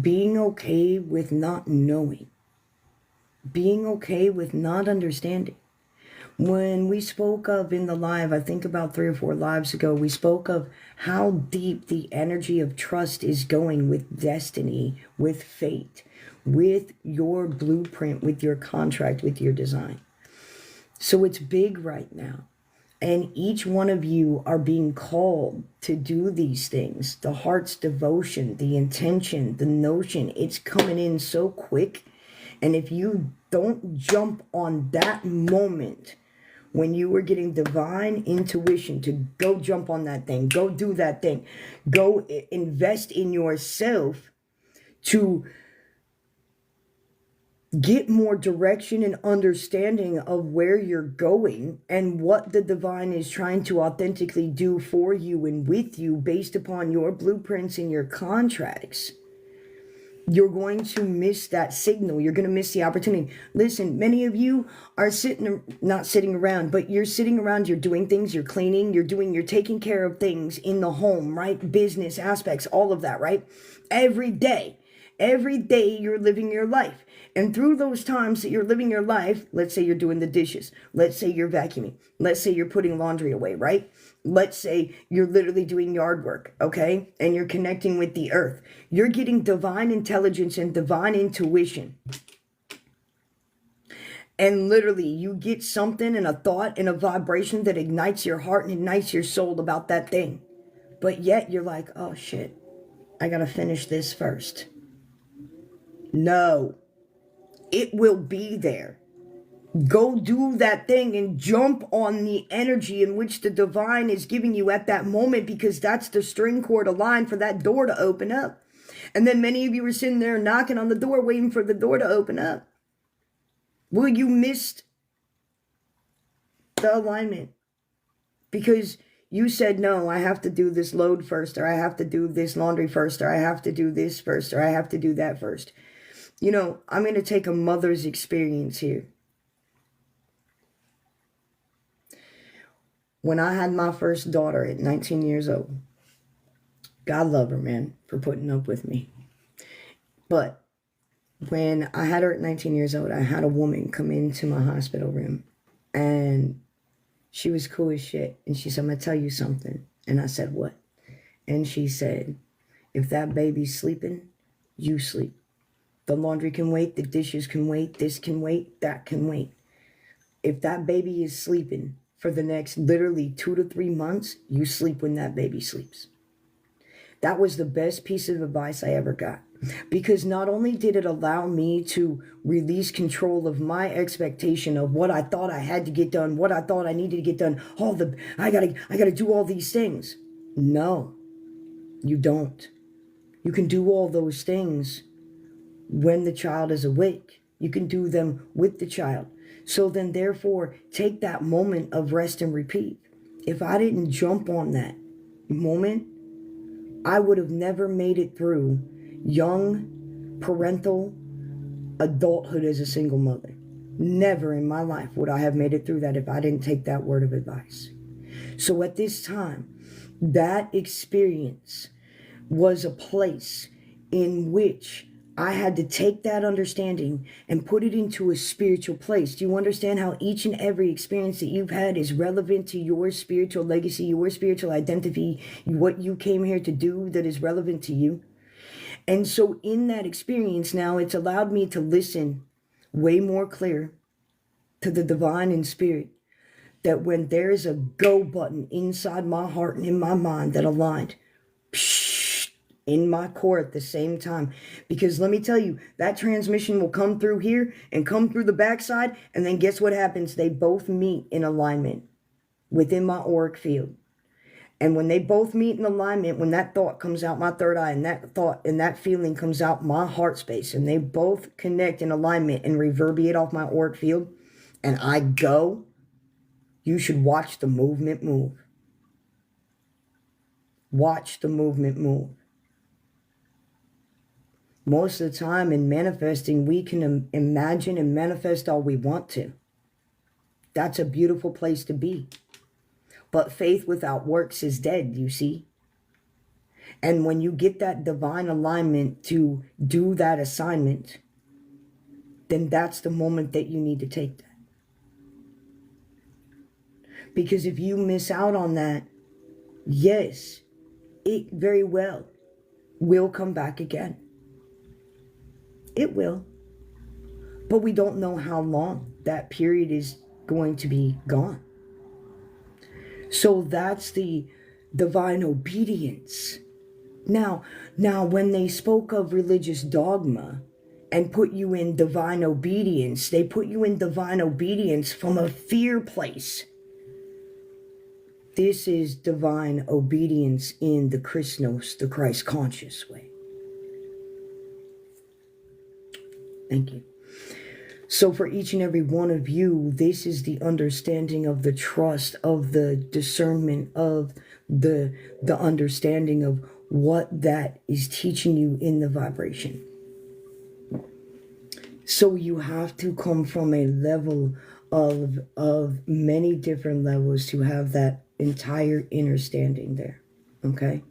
being okay with not knowing, being okay with not understanding. When we spoke of in the live, I think about 3 or 4 lives ago, we spoke of how deep the energy of trust is going with destiny, with fate, with your blueprint, with your contract, with your design. So it's big right now. And each one of you are being called to do these things. The heart's devotion, the intention, the notion, it's coming in so quick. And if you don't jump on that moment when you were getting divine intuition to go jump on that thing, go do that thing, go invest in yourself to get more direction and understanding of where you're going and what the divine is trying to authentically do for you and with you based upon your blueprints and your contracts, you're going to miss that signal. You're going to miss the opportunity. Listen, many of you are not sitting around, but you're sitting around, you're doing things, you're cleaning, you're taking care of things in the home, right? Business aspects, all of that, right? Every day you're living your life. And through those times that you're living your life, let's say you're doing the dishes, let's say you're vacuuming, let's say you're putting laundry away, right? Let's say you're literally doing yard work, okay? And you're connecting with the earth. You're getting divine intelligence and divine intuition. And literally you get something and a thought and a vibration that ignites your heart and ignites your soul about that thing. But yet you're like, oh shit, I gotta finish this first. No, it will be there. Go do that thing and jump on the energy in which the divine is giving you at that moment, because that's the string cord aligned for that door to open up. And then many of you are sitting there knocking on the door, waiting for the door to open up. Well, you missed the alignment because you said, no, I have to do this load first, or I have to do this laundry first, or I have to do this first, or I have to do that first. You know, I'm going to take a mother's experience here. When I had my first daughter at 19 years old, God love her, man, for putting up with me. But when I had her at 19 years old, I had a woman come into my hospital room, and she was cool as shit. And she said, I'm going to tell you something. And I said, what? And she said, if that baby's sleeping, you sleep. The laundry can wait, the dishes can wait, this can wait, that can wait. If that baby is sleeping for the next literally 2 to 3 months, you sleep when that baby sleeps. That was the best piece of advice I ever got. Because not only did it allow me to release control of my expectation of what I thought I had to get done, what I thought I needed to get done, I gotta do all these things. No, you don't. You can do all those things when the child is awake. You can do them with the child. So then therefore, take that moment of rest and repeat. If I didn't jump on that moment, I would have never made it through young parental adulthood as a single mother. Never in my life would I have made it through that if I didn't take that word of advice. So at this time, that experience was a place in which I had to take that understanding and put it into a spiritual place. Do you understand how each and every experience that you've had is relevant to your spiritual legacy, your spiritual identity, what you came here to do that is relevant to you? And so in that experience now, it's allowed me to listen way more clear to the divine and spirit, that when there's a go button inside my heart and in my mind that aligned, in my core at the same time. Because let me tell you, that transmission will come through here and come through the backside, and then guess what happens? They both meet in alignment within my auric field. And when they both meet in alignment, when that thought comes out my third eye, and that thought and that feeling comes out my heart space, and they both connect in alignment and reverberate off my auric field, and I go, you should watch the movement move. Watch the movement move. Most of the time in manifesting, we can imagine and manifest all we want to. That's a beautiful place to be. But faith without works is dead, you see. And when you get that divine alignment to do that assignment, then that's the moment that you need to take that. Because if you miss out on that, yes, it very well will come back again. It will. But we don't know how long that period is going to be gone. So that's the divine obedience. Now, when they spoke of religious dogma and put you in divine obedience, they put you in divine obedience from a fear place. This is divine obedience in the Christos, the Christ conscious way. Thank you. So for each and every one of you, this is the understanding of the trust, of the discernment, of the understanding of what that is teaching you in the vibration. So you have to come from a level of many different levels to have that entire understanding there. Okay?